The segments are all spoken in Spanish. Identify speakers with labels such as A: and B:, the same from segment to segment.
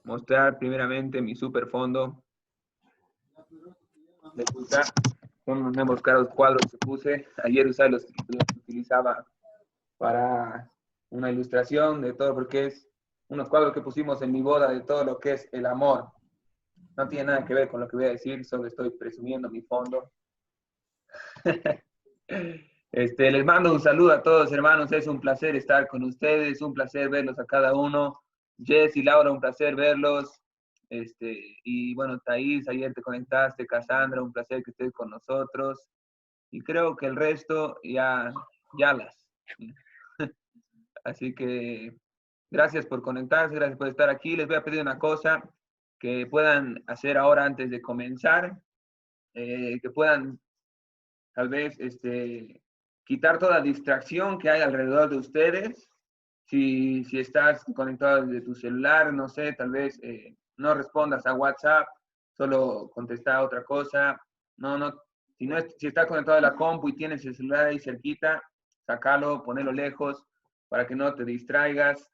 A: mostrar primeramente mi super fondo de puta. Son unos nuevos caros cuadros que puse. Ayer los utilizaba para una ilustración de todo, porque es unos cuadros que pusimos en mi boda de todo lo que es el amor. No tiene nada que ver con lo que voy a decir, solo estoy presumiendo mi fondo. Les mando un saludo a todos, hermanos. Es un placer estar con ustedes, un placer verlos a cada uno. Jess y Laura, un placer verlos. Y bueno, Thais, ayer te conectaste, Cassandra, un placer que estés con nosotros. Y creo que el resto ya las. Así que gracias por conectarse, gracias por estar aquí. Les voy a pedir una cosa que puedan hacer ahora antes de comenzar, que puedan tal vez quitar toda distracción que hay alrededor de ustedes. Si estás conectado desde tu celular, no sé, tal vez no respondas a WhatsApp, solo contesta a otra cosa. Si estás conectado a la compu y tienes el celular ahí cerquita, sácalo, ponelo lejos para que no te distraigas.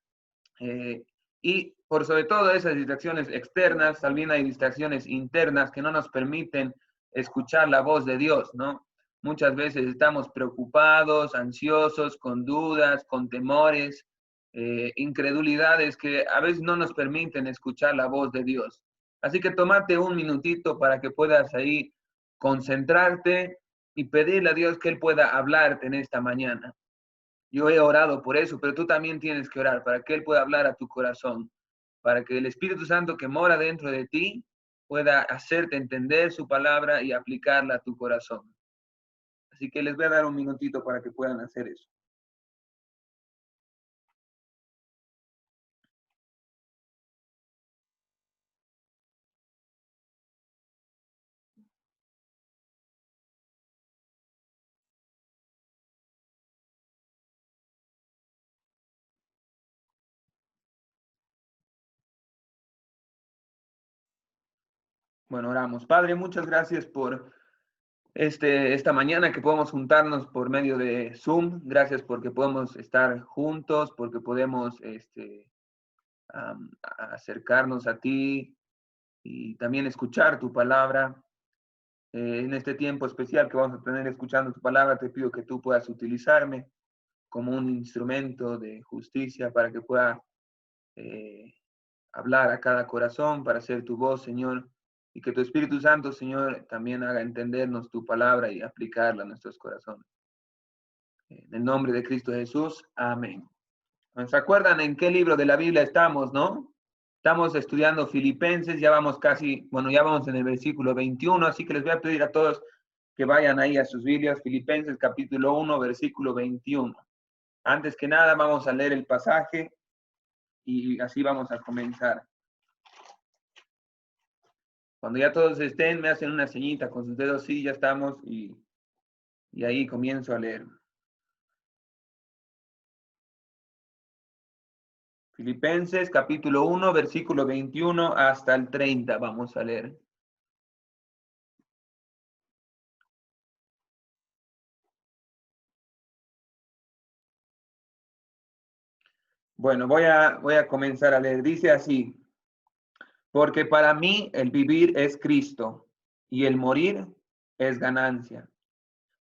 A: Y por sobre todo esas distracciones externas, también hay distracciones internas que no nos permiten escuchar la voz de Dios, ¿no? Muchas veces estamos preocupados, ansiosos, con dudas, con temores, incredulidades que a veces no nos permiten escuchar la voz de Dios. Así que tómate un minutito para que puedas ahí concentrarte y pedirle a Dios que Él pueda hablarte en esta mañana. Yo he orado por eso, pero tú también tienes que orar para que Él pueda hablar a tu corazón, para que el Espíritu Santo que mora dentro de ti pueda hacerte entender su palabra y aplicarla a tu corazón. Así que les voy a dar un minutito para que puedan hacer eso. Bueno, oramos. Padre, muchas gracias por esta mañana que podemos juntarnos por medio de Zoom. Gracias porque podemos estar juntos, porque podemos acercarnos a ti y también escuchar tu palabra. En este tiempo especial que vamos a tener escuchando tu palabra, te pido que tú puedas utilizarme como un instrumento de justicia para que pueda eh, hablar a cada corazón, para ser tu voz, Señor, y que tu Espíritu Santo, Señor, también haga entendernos tu palabra y aplicarla a nuestros corazones. En el nombre de Cristo Jesús, amén. ¿Se acuerdan en qué libro de la Biblia estamos, no? Estamos estudiando Filipenses, ya vamos en el versículo 21, así que les voy a pedir a todos que vayan ahí a sus Biblias, Filipenses capítulo 1, versículo 21. Antes que nada vamos a leer el pasaje y así vamos a comenzar. Cuando ya todos estén, me hacen una señita con sus dedos, sí, ya estamos, y ahí comienzo a leer. Filipenses capítulo 1, versículo 21 hasta el 30, vamos a leer. Bueno, voy a comenzar a leer. Dice así: porque para mí el vivir es Cristo y el morir es ganancia.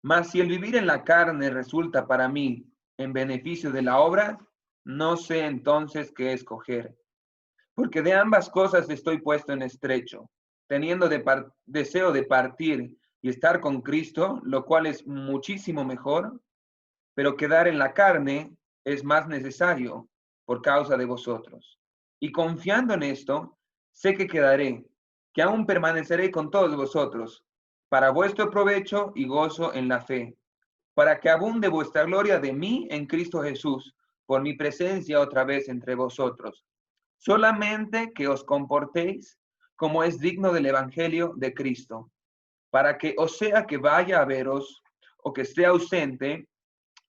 A: Mas si el vivir en la carne resulta para mí en beneficio de la obra, no sé entonces qué escoger. Porque de ambas cosas estoy puesto en estrecho, teniendo deseo de partir y estar con Cristo, lo cual es muchísimo mejor, pero quedar en la carne es más necesario por causa de vosotros. Y confiando en esto, sé que quedaré, que aún permaneceré con todos vosotros, para vuestro provecho y gozo en la fe, para que abunde vuestra gloria de mí en Cristo Jesús, por mi presencia otra vez entre vosotros. Solamente que os comportéis como es digno del Evangelio de Cristo, para que o sea que vaya a veros o que esté ausente,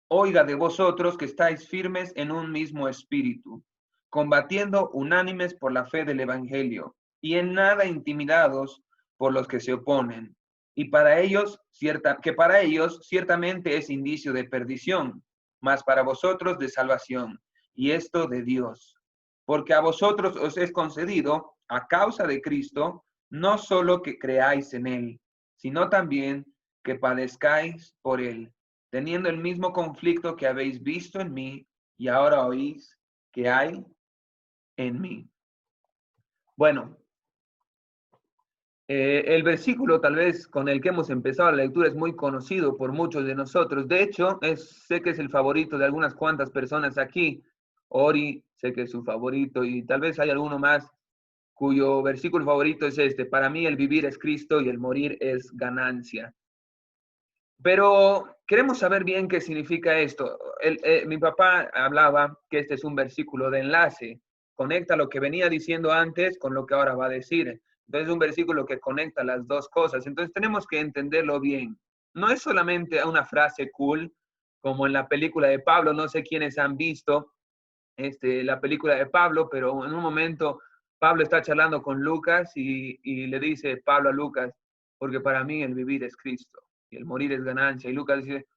A: oiga de vosotros que estáis firmes en un mismo espíritu, combatiendo unánimes por la fe del Evangelio, y en nada intimidados por los que se oponen, y para ellos ciertamente es indicio de perdición, mas para vosotros de salvación, y esto de Dios, porque a vosotros os es concedido, a causa de Cristo, no solo que creáis en él, sino también que padezcáis por él, teniendo el mismo conflicto que habéis visto en mí y ahora oís que hay en mí. Bueno, el versículo tal vez con el que hemos empezado la lectura es muy conocido por muchos de nosotros. De hecho, sé que es el favorito de algunas cuantas personas aquí. Ori, sé que es su favorito y tal vez hay alguno más cuyo versículo favorito es este. Para mí el vivir es Cristo y el morir es ganancia. Pero queremos saber bien qué significa esto. Mi papá hablaba que este es un versículo de enlace. Conecta lo que venía diciendo antes con lo que ahora va a decir. Entonces es un versículo que conecta las dos cosas. Entonces tenemos que entenderlo bien. No es solamente una frase cool, como en la película de Pablo. No sé quiénes han visto la película de Pablo, pero en un momento Pablo está charlando con Lucas y le dice Pablo a Lucas, porque para mí el vivir es Cristo y el morir es ganancia. Y Lucas dice,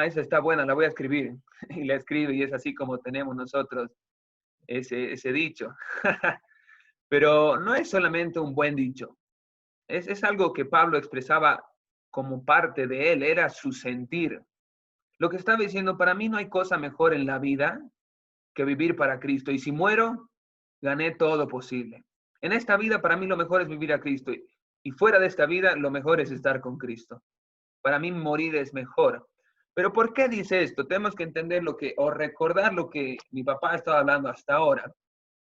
A: esa está buena, la voy a escribir. Y la escribe y es así como tenemos nosotros ese dicho. Pero no es solamente un buen dicho, es algo que Pablo expresaba como parte de él, era su sentir. Lo que estaba diciendo, para mí no hay cosa mejor en la vida que vivir para Cristo. Y si muero, gané todo posible. En esta vida, para mí lo mejor es vivir a Cristo. Y fuera de esta vida, lo mejor es estar con Cristo. Para mí morir es mejor. Pero ¿por qué dice esto? Tenemos que entender o recordar lo que mi papá estaba hablando hasta ahora.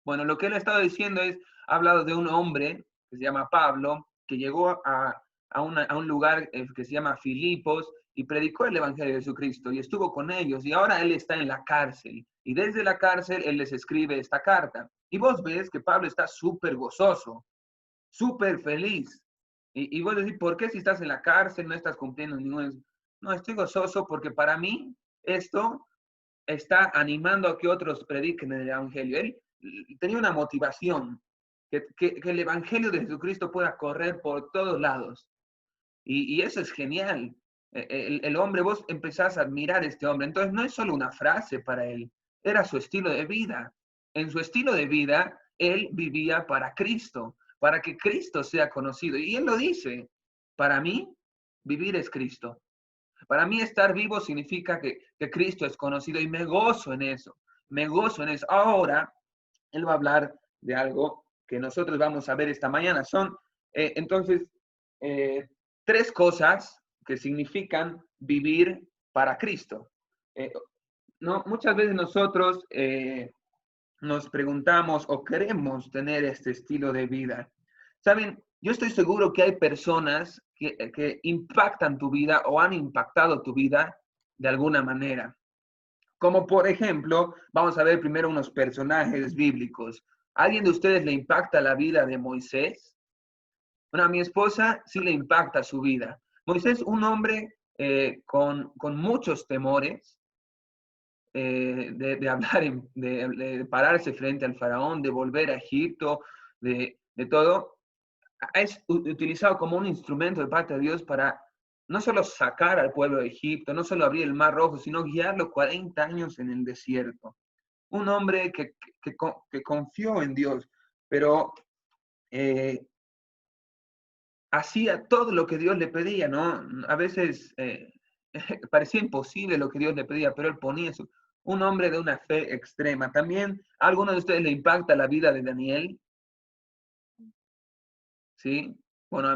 A: Bueno, lo que él ha estado diciendo ha hablado de un hombre que se llama Pablo, que llegó a un lugar que se llama Filipos y predicó el Evangelio de Jesucristo y estuvo con ellos y ahora él está en la cárcel y desde la cárcel él les escribe esta carta. Y vos ves que Pablo está súper gozoso, súper feliz. Y vos decís, ¿por qué si estás en la cárcel no estás cumpliendo ningún... No, estoy gozoso porque para mí esto está animando a que otros prediquen el Evangelio. Él tenía una motivación, que el Evangelio de Jesucristo pueda correr por todos lados. Y eso es genial. El hombre, vos empezás a admirar a este hombre. Entonces no es solo una frase para él, era su estilo de vida. En su estilo de vida, él vivía para Cristo, para que Cristo sea conocido. Y él lo dice, para mí, vivir es Cristo. Para mí estar vivo significa que Cristo es conocido y me gozo en eso, me gozo en eso. Ahora, él va a hablar de algo que nosotros vamos a ver esta mañana. Son, entonces, tres cosas que significan vivir para Cristo. No, muchas veces nosotros nos preguntamos o queremos tener este estilo de vida. Saben, yo estoy seguro que hay personas que impactan tu vida o han impactado tu vida de alguna manera. Como por ejemplo, vamos a ver primero unos personajes bíblicos. ¿A alguien de ustedes le impacta la vida de Moisés? Bueno, a mi esposa sí le impacta su vida. Moisés, un hombre con muchos temores, de hablar, de pararse frente al faraón, de volver a Egipto, de todo, es utilizado como un instrumento de parte de Dios para no solo sacar al pueblo de Egipto, no solo abrir el mar rojo, sino guiarlo 40 años en el desierto. Un hombre que confió en Dios, pero hacía todo lo que Dios le pedía, ¿no? A veces parecía imposible lo que Dios le pedía, pero él ponía eso. Un hombre de una fe extrema. También, ¿a alguno de ustedes le impacta la vida de Daniel? ¿Sí? Bueno, a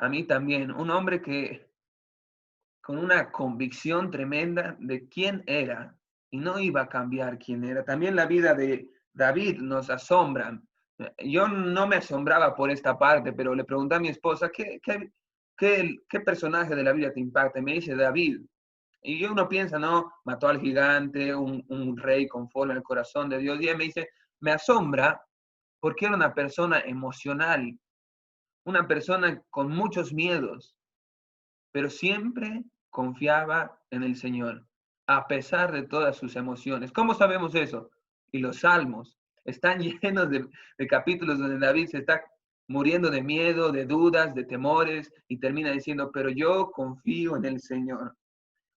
A: mí también. Un hombre que con una convicción tremenda de quién era y no iba a cambiar quién era. También la vida de David nos asombra. Yo no me asombraba por esta parte, pero le pregunté a mi esposa, ¿qué personaje de la Biblia te impacta? Y me dice David. Y uno piensa, no, mató al gigante, un rey conforme al corazón de Dios. Y él me dice, me asombra porque era una persona emocional, una persona con muchos miedos, pero siempre confiaba en el Señor, a pesar de todas sus emociones. ¿Cómo sabemos eso? Y los salmos están llenos de capítulos donde David se está muriendo de miedo, de dudas, de temores, y termina diciendo, pero yo confío en el Señor.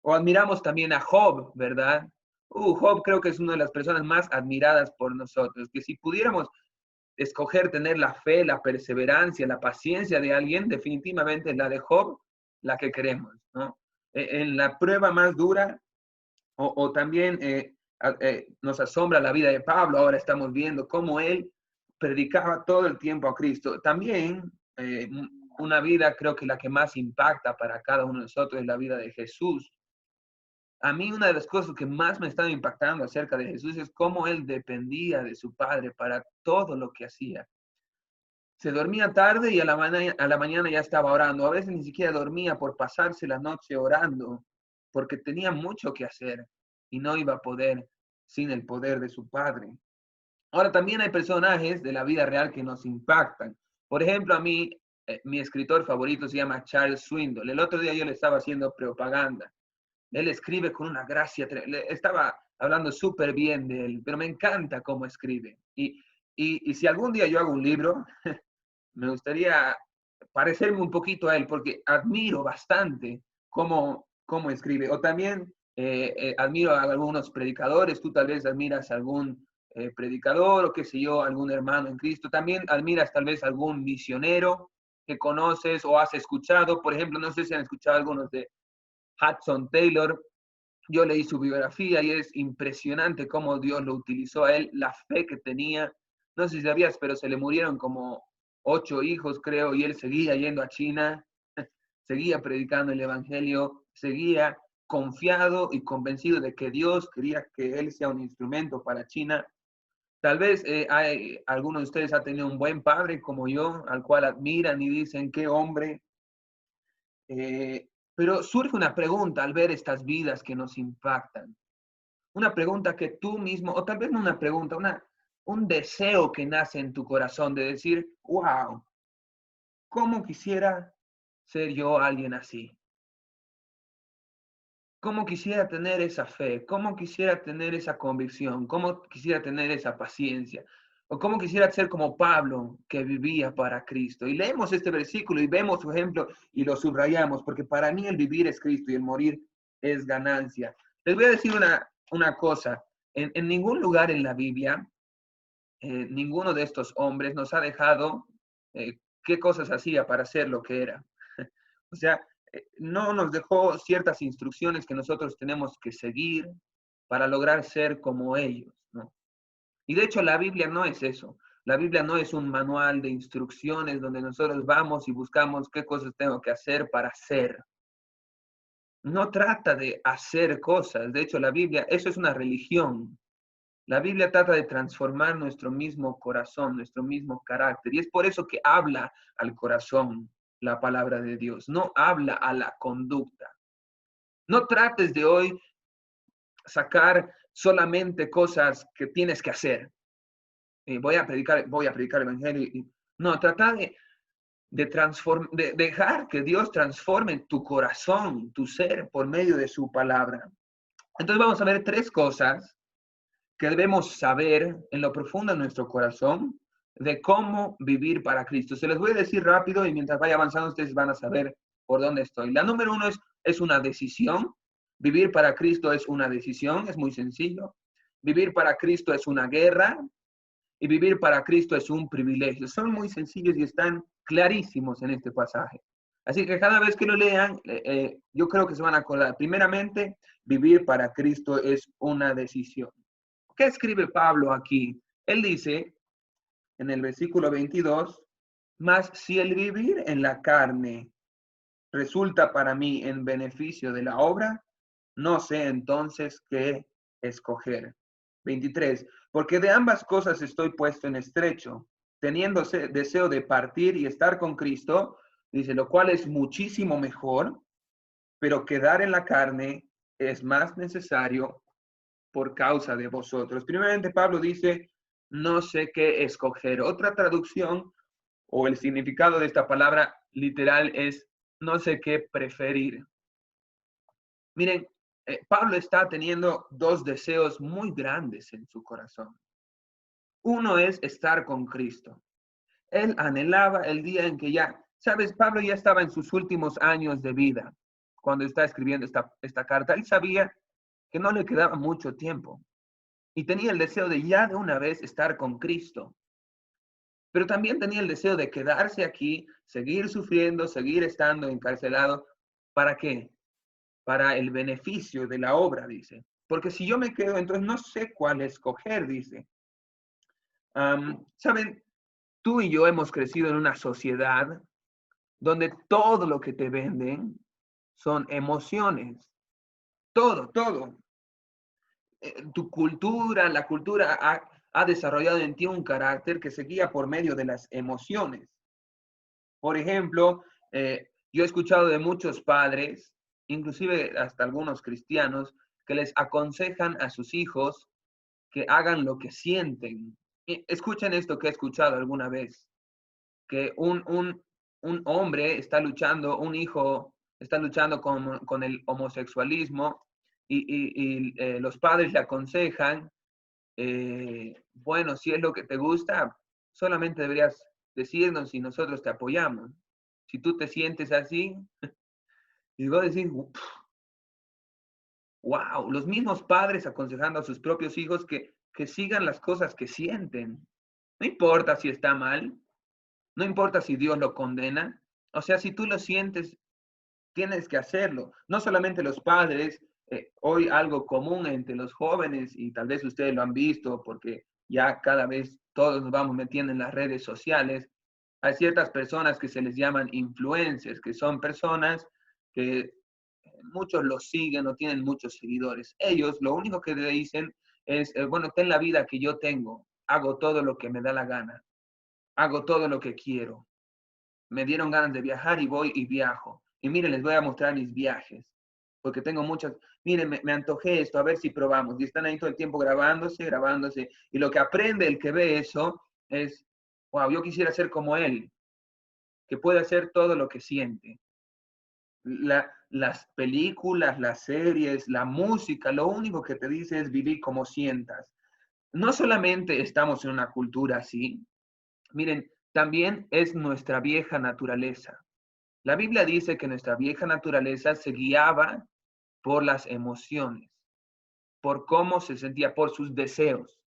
A: O admiramos también a Job, ¿verdad? Job creo que es una de las personas más admiradas por nosotros, que si pudiéramos escoger tener la fe, la perseverancia, la paciencia de alguien, definitivamente la de Job, la que queremos, ¿no? En la prueba más dura, o también nos asombra la vida de Pablo, ahora estamos viendo cómo él predicaba todo el tiempo a Cristo. También una vida, creo que la que más impacta para cada uno de nosotros es la vida de Jesús. A mí una de las cosas que más me están impactando acerca de Jesús es cómo él dependía de su Padre para todo lo que hacía. Se dormía tarde y a la mañana ya estaba orando. A veces ni siquiera dormía por pasarse la noche orando, porque tenía mucho que hacer y no iba a poder sin el poder de su Padre. Ahora, también hay personajes de la vida real que nos impactan. Por ejemplo, a mí, mi escritor favorito se llama Charles Swindoll. El otro día yo le estaba haciendo propaganda. Él escribe con una gracia, estaba hablando súper bien de él, pero me encanta cómo escribe. Y si algún día yo hago un libro, me gustaría parecerme un poquito a él, porque admiro bastante cómo escribe. O también admiro a algunos predicadores, tú tal vez admiras a algún predicador o qué sé yo, algún hermano en Cristo. También admiras tal vez algún misionero que conoces o has escuchado. Por ejemplo, no sé si han escuchado algunos de Hudson Taylor. Yo leí su biografía y es impresionante cómo Dios lo utilizó a él, la fe que tenía. No sé si sabías, pero se le murieron como 8 hijos, creo, y él seguía yendo a China, seguía predicando el Evangelio, seguía confiado y convencido de que Dios quería que él sea un instrumento para China. Tal vez alguno de ustedes ha tenido un buen padre como yo, al cual admiran y dicen, qué hombre. Pero surge una pregunta al ver estas vidas que nos impactan. Una pregunta que tú mismo, o tal vez no una pregunta, un deseo que nace en tu corazón de decir, wow, ¿cómo quisiera ser yo alguien así? ¿Cómo quisiera tener esa fe? ¿Cómo quisiera tener esa convicción? ¿Cómo quisiera tener esa paciencia? ¿O cómo quisiera ser como Pablo, que vivía para Cristo? Y leemos este versículo y vemos su ejemplo y lo subrayamos, porque para mí el vivir es Cristo y el morir es ganancia. Les voy a decir una cosa. En ningún lugar en la Biblia, ninguno de estos hombres nos ha dejado qué cosas hacía para ser lo que era. O sea, no nos dejó ciertas instrucciones que nosotros tenemos que seguir para lograr ser como ellos, ¿no? Y de hecho la Biblia no es eso. La Biblia no es un manual de instrucciones donde nosotros vamos y buscamos qué cosas tengo que hacer para ser. No trata de hacer cosas. De hecho, la Biblia, eso es una religión. La Biblia trata de transformar nuestro mismo corazón, nuestro mismo carácter. Y es por eso que habla al corazón la palabra de Dios. No habla a la conducta. No trates de hoy sacar solamente cosas que tienes que hacer. Voy a predicar el evangelio. No, trata de dejar que Dios transforme tu corazón, tu ser, por medio de su palabra. Entonces vamos a ver 3 cosas que debemos saber en lo profundo de nuestro corazón de cómo vivir para Cristo. Se les voy a decir rápido y mientras vaya avanzando ustedes van a saber por dónde estoy. La número 1 es una decisión. Vivir para Cristo es una decisión, es muy sencillo. Vivir para Cristo es una guerra y vivir para Cristo es un privilegio. Son muy sencillos y están clarísimos en este pasaje. Así que cada vez que lo lean, yo creo que se van a acordar. Primeramente, vivir para Cristo es una decisión. ¿Qué escribe Pablo aquí? Él dice en el versículo 22, mas si el vivir en la carne resulta para mí en beneficio de la obra, no sé entonces qué escoger. 23, porque de ambas cosas estoy puesto en estrecho, teniendo deseo de partir y estar con Cristo, dice, lo cual es muchísimo mejor, pero quedar en la carne es más necesario por causa de vosotros. Primeramente, Pablo dice, no sé qué escoger. Otra traducción o el significado de esta palabra literal es, no sé qué preferir. Miren, Pablo está teniendo 2 deseos muy grandes en su corazón. Uno es estar con Cristo. Él anhelaba el día en que ya, sabes, Pablo ya estaba en sus últimos años de vida cuando está escribiendo esta carta. Él sabía que no le quedaba mucho tiempo y tenía el deseo de ya de una vez estar con Cristo. Pero también tenía el deseo de quedarse aquí, seguir sufriendo, seguir estando encarcelado. ¿Para qué? Para el beneficio de la obra, dice. Porque si yo me quedo, entonces no sé cuál escoger, dice. Saben, tú y yo hemos crecido en una sociedad donde todo lo que te venden son emociones. Todo, todo. Tu cultura, la cultura ha desarrollado en ti un carácter que se guía por medio de las emociones. Por ejemplo, yo he escuchado de muchos padres, inclusive hasta algunos cristianos, que les aconsejan a sus hijos que hagan lo que sienten. Escuchen esto que he escuchado alguna vez, que un hombre está luchando, un hijo está luchando con el homosexualismo y los padres le aconsejan, bueno, si es lo que te gusta, solamente deberías decirnos y nosotros te apoyamos. Si tú te sientes así, y vos decís, wow, los mismos padres aconsejando a sus propios hijos que sigan las cosas que sienten. No importa si está mal, no importa si Dios lo condena. O sea, si tú lo sientes, tienes que hacerlo. No solamente los padres, hoy algo común entre los jóvenes, y tal vez ustedes lo han visto porque ya cada vez todos nos vamos metiendo en las redes sociales, hay ciertas personas que se les llaman influencers, que son personas que muchos los siguen o tienen muchos seguidores. Ellos lo único que le dicen es, bueno, ten la vida que yo tengo, hago todo lo que me da la gana, hago todo lo que quiero. Me dieron ganas de viajar y voy y viajo. Y miren, les voy a mostrar mis viajes, porque tengo muchas, miren, me antojé esto, a ver si probamos. Y están ahí todo el tiempo grabándose, grabándose. Y lo que aprende el que ve eso es, wow, yo quisiera ser como él, que puede hacer todo lo que siente. Las películas, las series, la música, lo único que te dice es vivir como sientas. No solamente estamos en una cultura así, miren, también es nuestra vieja naturaleza. La Biblia dice que nuestra vieja naturaleza se guiaba por las emociones, por cómo se sentía, por sus deseos.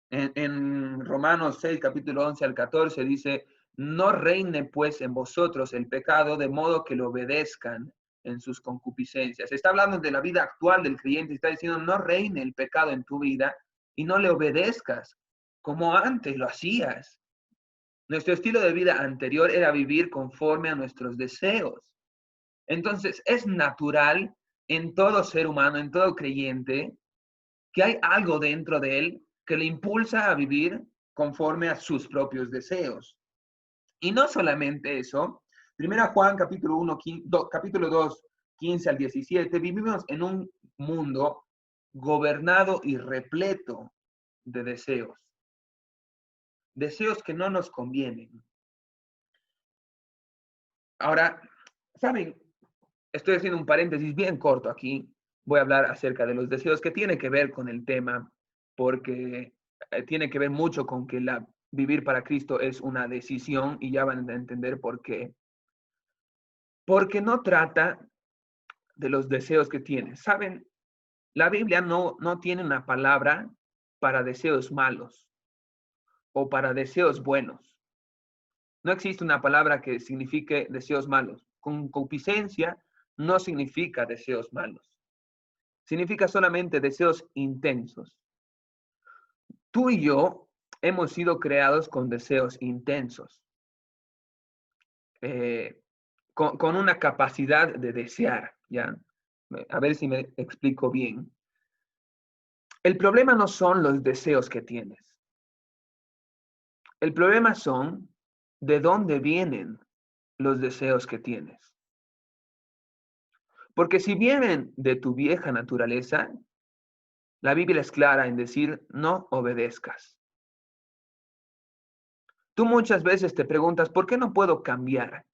A: En Romanos 6, capítulo 11 al 14 dice, no reine pues en vosotros el pecado de modo que lo obedezcan en sus concupiscencias. Está hablando de la vida actual del creyente, está diciendo, no reine el pecado en tu vida y no le obedezcas como antes lo hacías. Nuestro estilo de vida anterior era vivir conforme a nuestros deseos. Entonces, es natural en todo ser humano, en todo creyente, que hay algo dentro de él que le impulsa a vivir conforme a sus propios deseos. Y no solamente eso, primera Juan capítulo 1, capítulo 2, 15 al 17, vivimos en un mundo gobernado y repleto de deseos, deseos que no nos convienen. Ahora, ¿saben? Estoy haciendo un paréntesis bien corto aquí. Voy a hablar acerca de los deseos que tiene que ver con el tema, porque tiene que ver mucho con que vivir para Cristo es una decisión y ya van a entender por qué. Porque no trata de los deseos que tienes. Saben, la Biblia no tiene una palabra para deseos malos o para deseos buenos. No existe una palabra que signifique deseos malos. Concupiscencia no significa deseos malos. Significa solamente deseos intensos. Tú y yo hemos sido creados con deseos intensos, eh, con una capacidad de desear, ¿ya? A ver si me explico bien. El problema no son los deseos que tienes. El problema son de dónde vienen los deseos que tienes. Porque si vienen de tu vieja naturaleza, la Biblia es clara en decir, no obedezcas. Tú muchas veces te preguntas, ¿por qué no puedo cambiar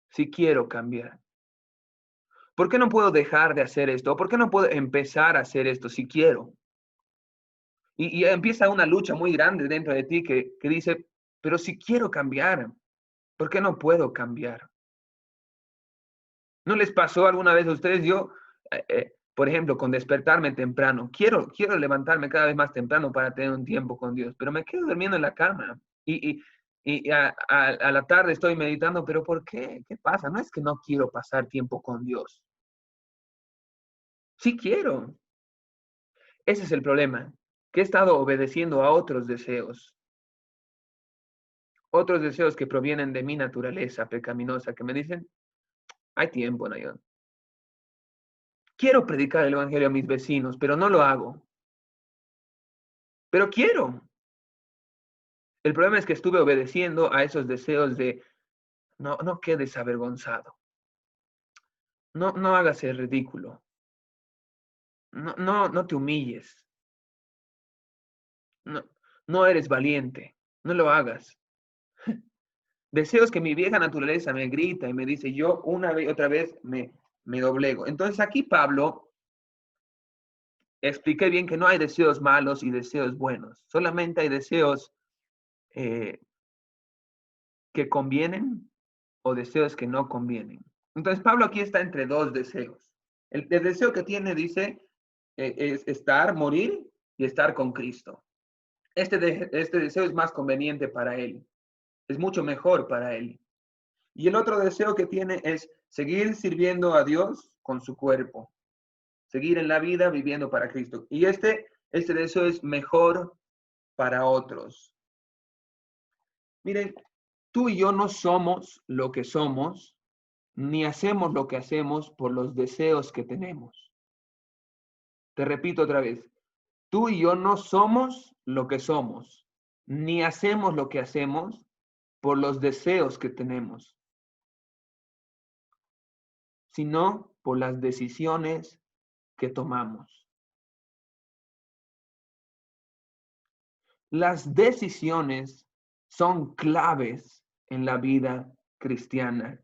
A: si quiero cambiar? ¿Por qué no puedo dejar de hacer esto? ¿Por qué no puedo empezar a hacer esto si quiero? Y empieza una lucha muy grande dentro de ti que dice, pero si quiero cambiar, ¿por qué no puedo cambiar? ¿No les pasó alguna vez a ustedes? Yo Por ejemplo, con despertarme temprano. Quiero levantarme cada vez más temprano para tener un tiempo con Dios, pero me quedo durmiendo en la cama. Y a la tarde estoy meditando, pero ¿por qué? ¿Qué pasa? No es que no quiero pasar tiempo con Dios. Sí quiero. Ese es el problema, que he estado obedeciendo a otros deseos que provienen de mi naturaleza pecaminosa, que me dicen, hay tiempo, Nayon. Quiero predicar el evangelio a mis vecinos, pero no lo hago. Pero quiero. El problema es que estuve obedeciendo a esos deseos de no quedes avergonzado. No hagas el ridículo. No te humilles. No, no eres valiente. No lo hagas. Deseos que mi vieja naturaleza me grita y me dice, yo una vez y otra vez me doblego. Entonces aquí Pablo expliqué bien que no hay deseos malos y deseos buenos. Solamente hay deseos que convienen o deseos que no convienen. Entonces Pablo aquí está entre dos deseos. El deseo que tiene, dice, es estar, morir y estar con Cristo. Este deseo es más conveniente para él. Es mucho mejor para él. Y el otro deseo que tiene es seguir sirviendo a Dios con su cuerpo. Seguir en la vida viviendo para Cristo. Y este deseo es mejor para otros. Miren, tú y yo no somos lo que somos, ni hacemos lo que hacemos por los deseos que tenemos. Te repito otra vez, tú y yo no somos lo que somos, ni hacemos lo que hacemos por los deseos que tenemos, sino por las decisiones que tomamos. Las decisiones son claves en la vida cristiana.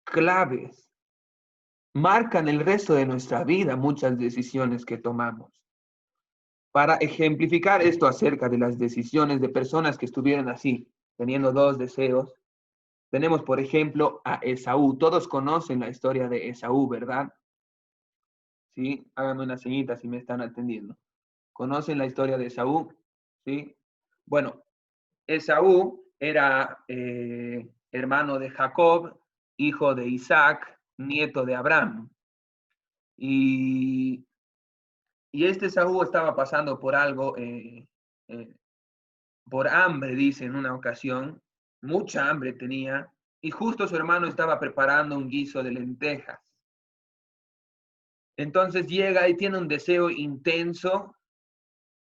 A: Claves. Marcan el resto de nuestra vida muchas decisiones que tomamos. Para ejemplificar esto acerca de las decisiones de personas que estuvieron así, teniendo dos deseos, tenemos, por ejemplo, a Esaú. Todos conocen la historia de Esaú, ¿verdad? Sí, háganme una señita si me están atendiendo. ¿Conocen la historia de Esaú? Sí. Bueno, Esaú era hermano de Jacob, hijo de Isaac, nieto de Abraham. Y este Esaú estaba pasando por algo, por hambre, dice en una ocasión, mucha hambre tenía, y justo su hermano estaba preparando un guiso de lentejas. Entonces llega y tiene un deseo intenso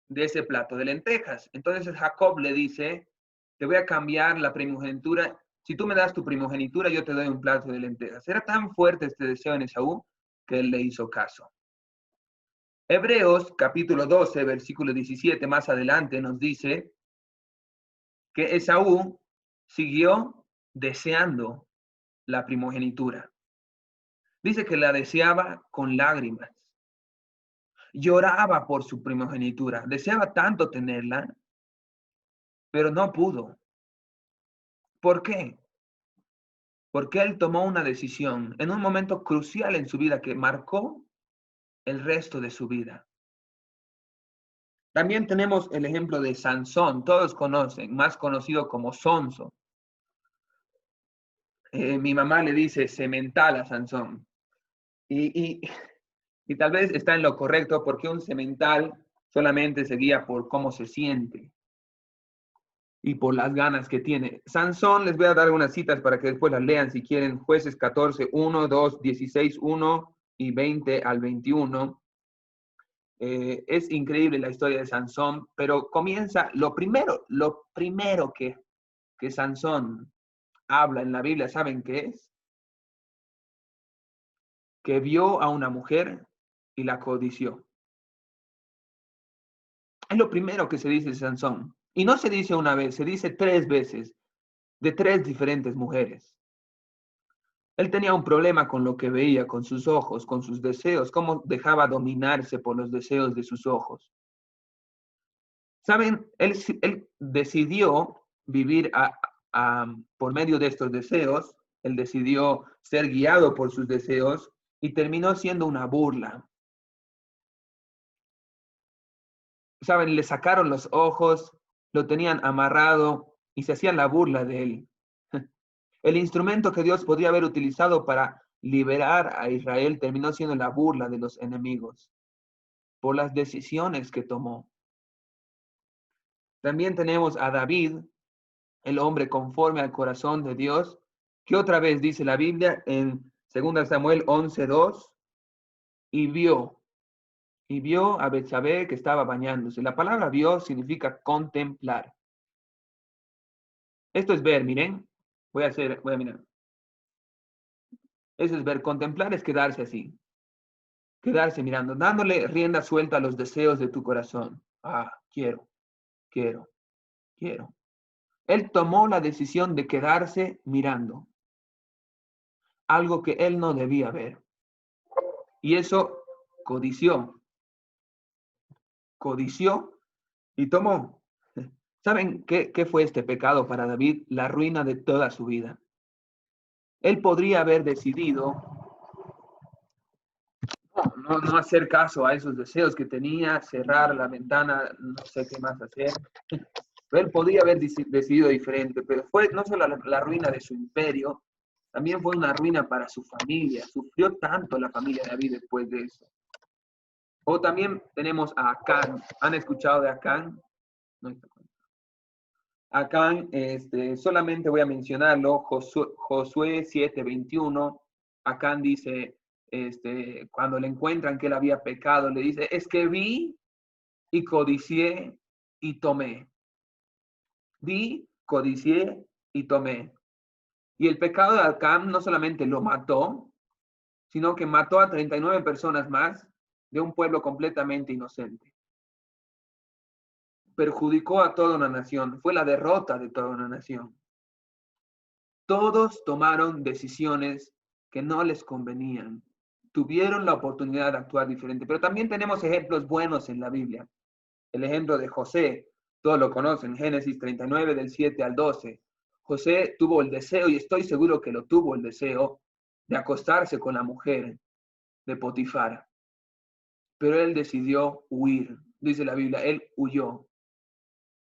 A: de ese plato de lentejas. Entonces Jacob le dice, te voy a cambiar la primogenitura. Si tú me das tu primogenitura, yo te doy un plato de lentejas. Era tan fuerte este deseo en Esaú que él le hizo caso. Hebreos capítulo 12, versículo 17, más adelante nos dice que Esaú siguió deseando la primogenitura. Dice que la deseaba con lágrimas. Lloraba por su primogenitura. Deseaba tanto tenerla, pero no pudo. ¿Por qué? Porque él tomó una decisión en un momento crucial en su vida que marcó el resto de su vida. También tenemos el ejemplo de Sansón, todos conocen, más conocido como Sonso. Mi mamá le dice semental a Sansón. Y tal vez está en lo correcto porque un semental solamente se guía por cómo se siente y por las ganas que tiene. Sansón, les voy a dar unas citas para que después las lean si quieren. Jueces 14, 1, 2, 16, 1 y 20 al 21. Es increíble la historia de Sansón, pero comienza, lo primero que Sansón habla en la Biblia, ¿saben qué es? Que vio a una mujer y la codició. Es lo primero que se dice de Sansón. Y no se dice una vez, se dice 3 veces, de 3 diferentes mujeres. Él tenía un problema con lo que veía, con sus ojos, con sus deseos, cómo dejaba dominarse por los deseos de sus ojos. ¿Saben? Él decidió vivir por medio de estos deseos, él decidió ser guiado por sus deseos y terminó siendo una burla. ¿Saben? Le sacaron los ojos, lo tenían amarrado y se hacían la burla de él. El instrumento que Dios podría haber utilizado para liberar a Israel terminó siendo la burla de los enemigos por las decisiones que tomó. También tenemos a David, el hombre conforme al corazón de Dios, que otra vez dice la Biblia en 2 Samuel 11:2, y vio a Betsabé que estaba bañándose. La palabra vio significa contemplar. Esto es ver, miren. Voy a mirar. Eso es ver. Contemplar es quedarse así. Quedarse mirando, dándole rienda suelta a los deseos de tu corazón. Ah, quiero, quiero, quiero. Él tomó la decisión de quedarse mirando. Algo que él no debía ver. Y eso codició. Codició y tomó. ¿Saben qué fue este pecado para David? La ruina de toda su vida. Él podría haber decidido no hacer caso a esos deseos que tenía, cerrar la ventana, no sé qué más hacer. Él podría haber decidido diferente, pero fue no solo la ruina de su imperio, también fue una ruina para su familia. Sufrió tanto la familia de David después de eso. O también tenemos a Acán. ¿Han escuchado de Acán? No está. Acán, solamente voy a mencionarlo, Josué 7:21. Acán dice, cuando le encuentran que él había pecado, le dice, es que vi y codicié y tomé. Vi, codicié y tomé. Y el pecado de Acán no solamente lo mató, sino que mató a 39 personas más de un pueblo completamente inocente. Perjudicó a toda una nación. Fue la derrota de toda una nación. Todos tomaron decisiones que no les convenían. Tuvieron la oportunidad de actuar diferente. Pero también tenemos ejemplos buenos en la Biblia. El ejemplo de José, todos lo conocen, Génesis 39 del 7 al 12. José tuvo el deseo, y estoy seguro que lo tuvo el deseo, de acostarse con la mujer de Potifar. Pero él decidió huir. Dice la Biblia, él huyó,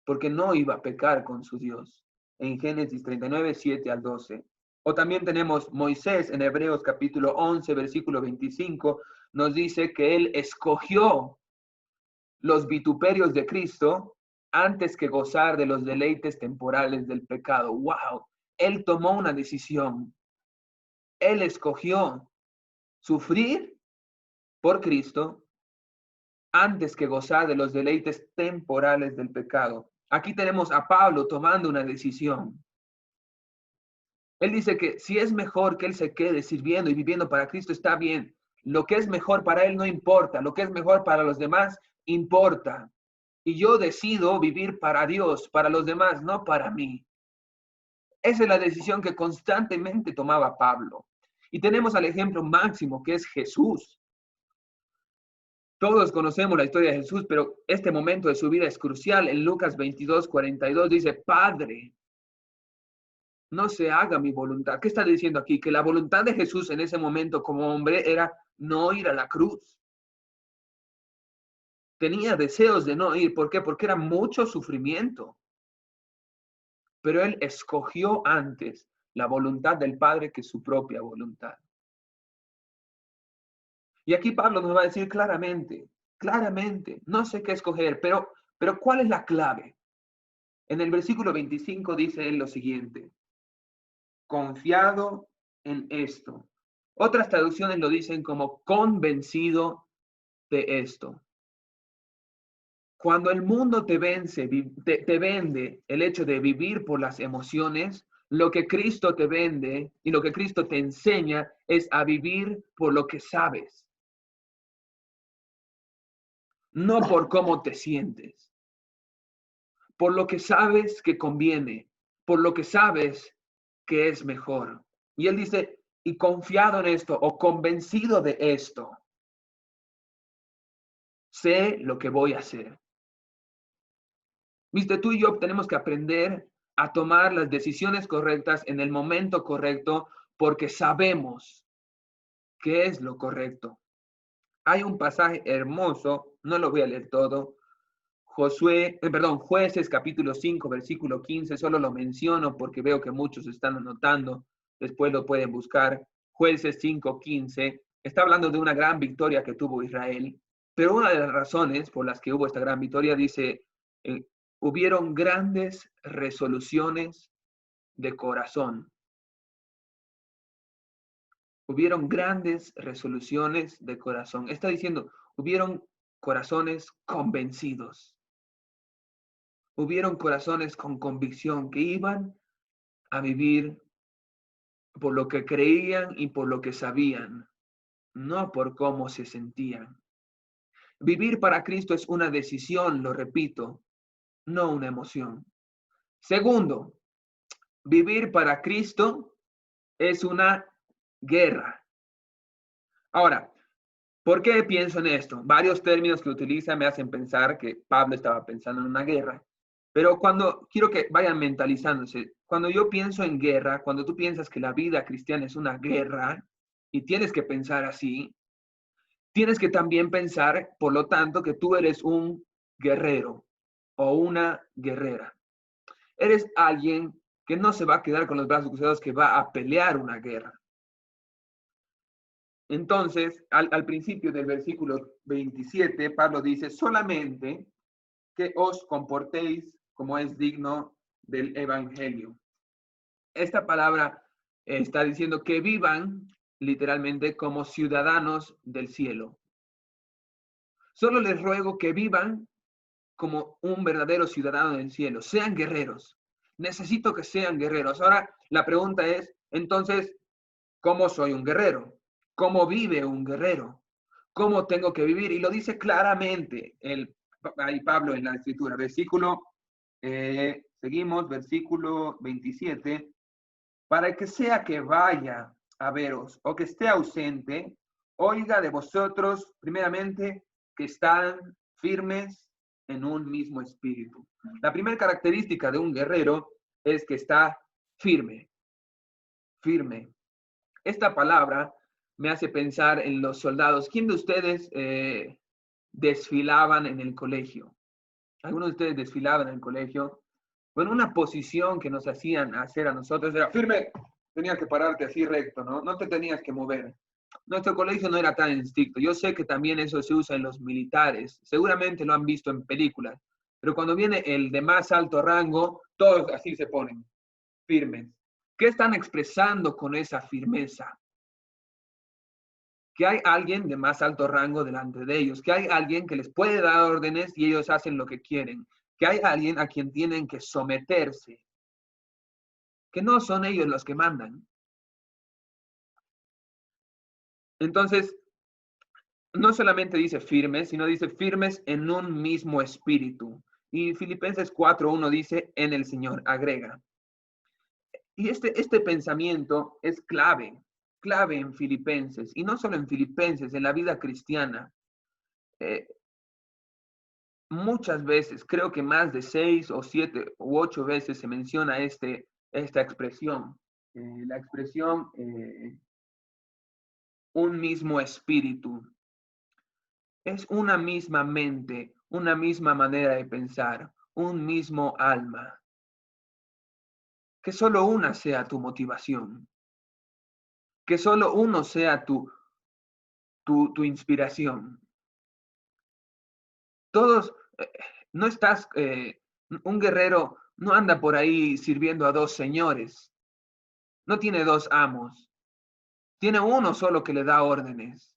A: porque no iba a pecar con su Dios. En Génesis 39, 7 al 12. O también tenemos Moisés en Hebreos capítulo 11, versículo 25, nos dice que él escogió los vituperios de Cristo antes que gozar de los deleites temporales del pecado. ¡Wow! Él tomó una decisión. Él escogió sufrir por Cristo antes que gozar de los deleites temporales del pecado. Aquí tenemos a Pablo tomando una decisión. Él dice que si es mejor que él se quede sirviendo y viviendo para Cristo, está bien. Lo que es mejor para él no importa. Lo que es mejor para los demás importa. Y yo decido vivir para Dios, para los demás, no para mí. Esa es la decisión que constantemente tomaba Pablo. Y tenemos al ejemplo máximo, que es Jesús. Todos conocemos la historia de Jesús, pero este momento de su vida es crucial. En Lucas 22:42 dice, Padre, no se haga mi voluntad. ¿Qué está diciendo aquí? Que la voluntad de Jesús en ese momento como hombre era no ir a la cruz. Tenía deseos de no ir. ¿Por qué? Porque era mucho sufrimiento. Pero él escogió antes la voluntad del Padre que su propia voluntad. Y aquí Pablo nos va a decir claramente, no sé qué escoger, pero ¿cuál es la clave? En el versículo 25 dice él lo siguiente, confiado en esto. Otras traducciones lo dicen como convencido de esto. Cuando el mundo te vence, te vende el hecho de vivir por las emociones, lo que Cristo te vende y lo que Cristo te enseña es a vivir por lo que sabes. No por cómo te sientes, por lo que sabes que conviene, por lo que sabes que es mejor. Y él dice, y confiado en esto o convencido de esto, sé lo que voy a hacer. Viste, tú y yo tenemos que aprender a tomar las decisiones correctas en el momento correcto porque sabemos qué es lo correcto. Hay un pasaje hermoso, no lo voy a leer todo. Jueces capítulo 5, versículo 15, solo lo menciono porque veo que muchos están anotando, después lo pueden buscar. Jueces 5:15, está hablando de una gran victoria que tuvo Israel, pero una de las razones por las que hubo esta gran victoria dice, hubieron grandes resoluciones de corazón. Hubieron grandes resoluciones de corazón. Está diciendo, hubieron corazones convencidos. Hubieron corazones con convicción que iban a vivir por lo que creían y por lo que sabían, no por cómo se sentían. Vivir para Cristo es una decisión, lo repito, no una emoción. Segundo, vivir para Cristo es una guerra. Ahora, ¿por qué pienso en esto? Varios términos que utiliza me hacen pensar que Pablo estaba pensando en una guerra. Pero quiero que vayan mentalizándose, cuando yo pienso en guerra, cuando tú piensas que la vida cristiana es una guerra, y tienes que pensar así, tienes que también pensar, por lo tanto, que tú eres un guerrero o una guerrera. Eres alguien que no se va a quedar con los brazos cruzados, que va a pelear una guerra. Entonces, al principio del versículo 27, Pablo dice, solamente que os comportéis como es digno del evangelio. Esta palabra está diciendo que vivan literalmente como ciudadanos del cielo. Solo les ruego que vivan como un verdadero ciudadano del cielo. Sean guerreros. Necesito que sean guerreros. Ahora, la pregunta es, entonces, ¿cómo soy un guerrero? ¿Cómo vive un guerrero? ¿Cómo tengo que vivir? Y lo dice claramente ahí Pablo en la escritura. Seguimos, versículo 27. Para que sea que vaya a veros o que esté ausente, oiga de vosotros, primeramente, que están firmes en un mismo espíritu. La primera característica de un guerrero es que está firme, firme. Esta palabra me hace pensar en los soldados. ¿Quién de ustedes desfilaban en el colegio? ¿Algunos de ustedes desfilaban en el colegio? Bueno, una posición que nos hacían hacer a nosotros era firme, tenías que pararte así recto, ¿no? No te tenías que mover. Nuestro colegio no era tan estricto. Yo sé que también eso se usa en los militares. Seguramente lo han visto en películas. Pero cuando viene el de más alto rango, todos así se ponen, firmes. ¿Qué están expresando con esa firmeza? Que hay alguien de más alto rango delante de ellos, que hay alguien que les puede dar órdenes y ellos hacen lo que quieren, que hay alguien a quien tienen que someterse, que no son ellos los que mandan. Entonces, no solamente dice firmes, sino dice firmes en un mismo espíritu. Y Filipenses 4:1 dice en el Señor, agrega. Y este pensamiento es clave en Filipenses, y no solo en Filipenses, en la vida cristiana. Muchas veces, creo que más de 6 o 7 u 8 veces se menciona esta expresión, la expresión un mismo espíritu. Es una misma mente, una misma manera de pensar, un mismo alma. Que solo una sea tu motivación, que solo uno sea tu inspiración. Todos, no estás, un guerrero no anda por ahí sirviendo a dos señores, no tiene dos amos, tiene uno solo que le da órdenes.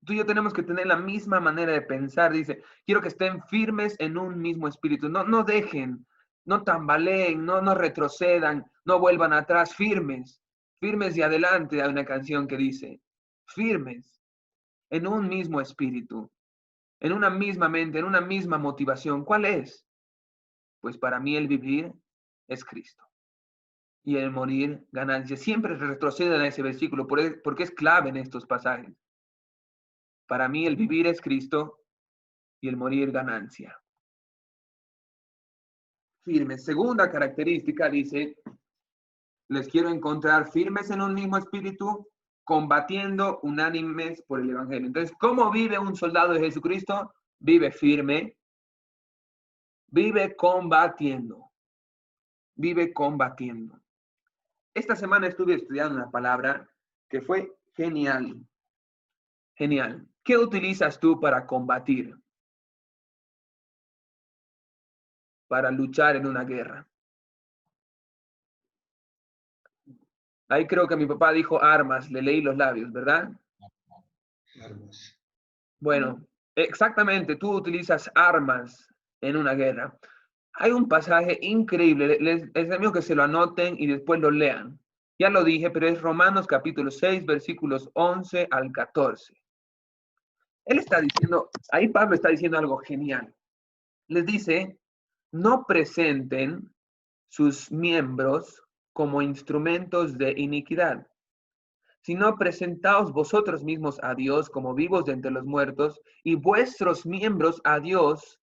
A: Tú y yo tenemos que tener la misma manera de pensar. Dice, quiero que estén firmes en un mismo espíritu. No dejen, no tambaleen, no retrocedan, no vuelvan atrás, firmes. Firmes y adelante. Hay una canción que dice, firmes en un mismo espíritu, en una misma mente, en una misma motivación. ¿Cuál es? Pues para mí el vivir es Cristo y el morir ganancia. Siempre retroceden a ese versículo porque es clave en estos pasajes. Para mí el vivir es Cristo y el morir ganancia. Firmes. Segunda característica dice, les quiero encontrar firmes en un mismo espíritu combatiendo unánimes por el Evangelio. Entonces, ¿cómo vive un soldado de Jesucristo? Vive firme, vive combatiendo, vive combatiendo. Esta semana estuve estudiando una palabra que fue genial, genial. ¿Qué utilizas tú para combatir? Para luchar en una guerra. Ahí creo que mi papá dijo armas, le leí los labios, ¿verdad?
B: Armas.
A: Bueno, exactamente, tú utilizas armas en una guerra. Hay un pasaje increíble, les animo que se lo anoten y después lo lean. Ya lo dije, pero es Romanos capítulo 6, versículos 11 al 14. Él está diciendo, ahí Pablo está diciendo algo genial. Les dice, no presenten sus miembros como instrumentos de iniquidad, sino presentaos vosotros mismos a Dios como vivos de entre los muertos y vuestros miembros a Dios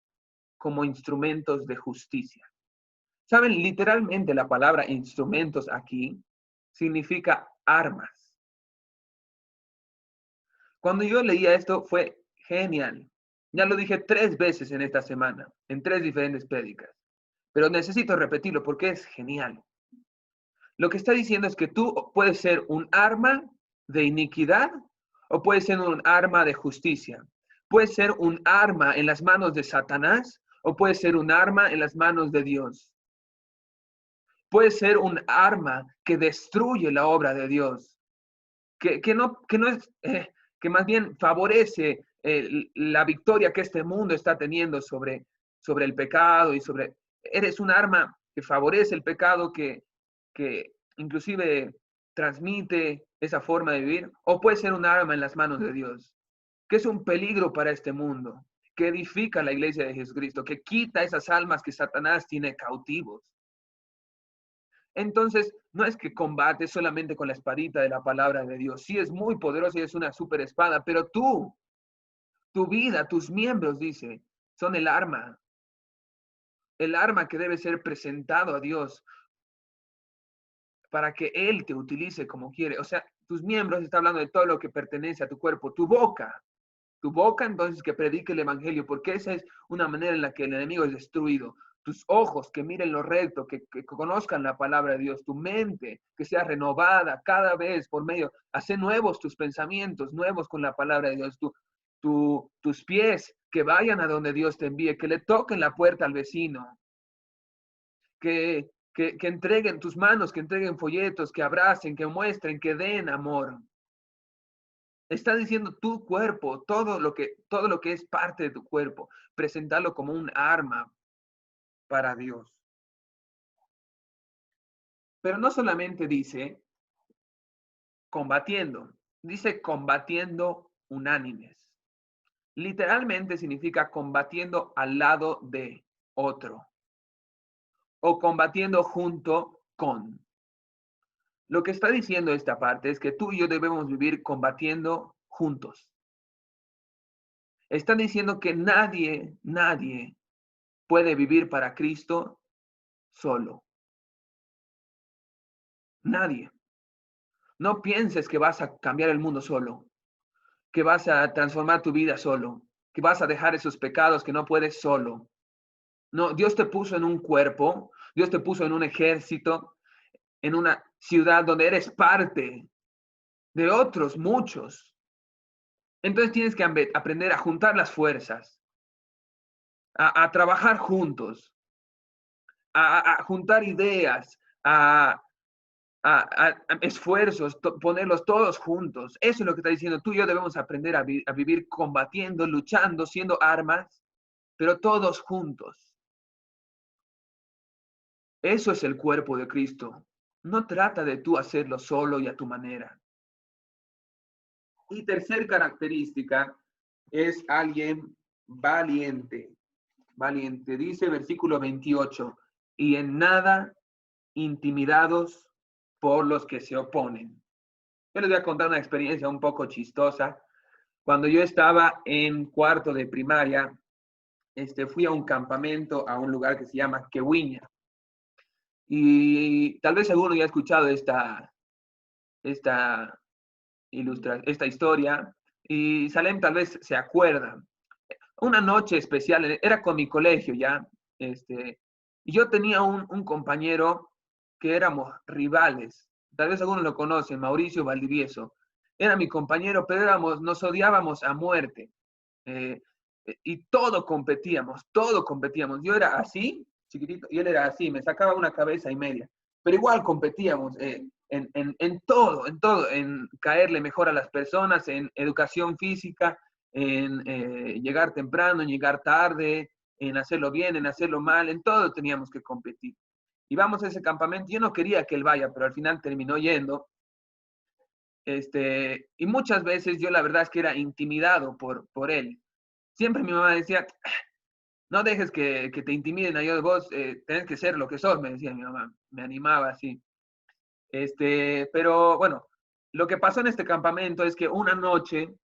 A: como instrumentos de justicia. ¿Saben? Literalmente la palabra instrumentos aquí significa armas. Cuando yo leía esto fue genial. Ya lo dije 3 veces en esta semana, en 3 diferentes prédicas, pero necesito repetirlo porque es genial. Lo que está diciendo es que tú puedes ser un arma de iniquidad o puedes ser un arma de justicia. Puedes ser un arma en las manos de Satanás o puedes ser un arma en las manos de Dios. Puede ser un arma que destruye la obra de Dios, que no es, que más bien favorece la victoria que este mundo está teniendo sobre el pecado y sobre, eres un arma que favorece el pecado, que inclusive transmite esa forma de vivir, o puede ser un arma en las manos de Dios, que es un peligro para este mundo, que edifica la iglesia de Jesucristo, que quita esas almas que Satanás tiene cautivos. Entonces, no es que combate solamente con la espadita de la palabra de Dios. Sí es muy poderosa y es una super espada, pero tú, tu vida, tus miembros, dice, son el arma que debe ser presentado a Dios para que Él te utilice como quiere. O sea, tus miembros, está hablando de todo lo que pertenece a tu cuerpo, tu boca entonces que predique el evangelio, porque esa es una manera en la que el enemigo es destruido. Tus ojos que miren lo recto, que conozcan la palabra de Dios, tu mente que sea renovada cada vez por medio, hace nuevos tus pensamientos, nuevos con la palabra de Dios, tus pies que vayan a donde Dios te envíe, que le toquen la puerta al vecino, que entreguen tus manos, que entreguen folletos, que abracen, que muestren, que den amor. Está diciendo tu cuerpo, todo lo que es parte de tu cuerpo, presentarlo como un arma para Dios. Pero no solamente dice combatiendo, dice combatiendo unánimes. Literalmente significa combatiendo al lado de otro o combatiendo junto con. Lo que está diciendo esta parte es que tú y yo debemos vivir combatiendo juntos. Está diciendo que nadie puede vivir para Cristo solo. Nadie. No pienses que vas a cambiar el mundo solo, que vas a transformar tu vida solo, que vas a dejar esos pecados que no puedes solo. No, Dios te puso en un cuerpo, Dios te puso en un ejército, en una ciudad donde eres parte de otros muchos. Entonces tienes que aprender a juntar las fuerzas, a trabajar juntos, a juntar ideas, a esfuerzos, ponerlos todos juntos. Eso es lo que está diciendo. Tú y yo debemos aprender a vivir combatiendo, luchando, siendo armas, pero todos juntos. Eso es el cuerpo de Cristo. No trata de tú hacerlo solo y a tu manera. Y tercer característica es alguien valiente. Valiente. Dice versículo 28, y en nada intimidados por los que se oponen. Yo les voy a contar una experiencia un poco chistosa. Cuando yo estaba en cuarto de primaria, fui a un campamento a un lugar que se llama Quehuiña. Y tal vez alguno ya ha escuchado esta esta historia y Salem tal vez se acuerda. Una noche especial, era con mi colegio ya, y yo tenía un compañero que éramos rivales, tal vez algunos lo conocen, Mauricio Valdivieso. Era mi compañero, pero nos odiábamos a muerte. Eh, y todo competíamos, todo competíamos. Yo era así, chiquitito, y él era así, me sacaba una cabeza y media. Pero igual competíamos en todo, en caerle mejor a las personas, en educación física, en llegar temprano, en llegar tarde, en hacerlo bien, en hacerlo mal, en todo teníamos que competir. Y vamos a ese campamento, yo no quería que él vaya, pero al final terminó yendo. Y muchas veces yo la verdad es que era intimidado por él. Siempre mi mamá decía, no dejes que te intimiden a vos, tenés que ser lo que sos, me decía mi mamá, me animaba así. Pero bueno, lo que pasó en este campamento es que una noche,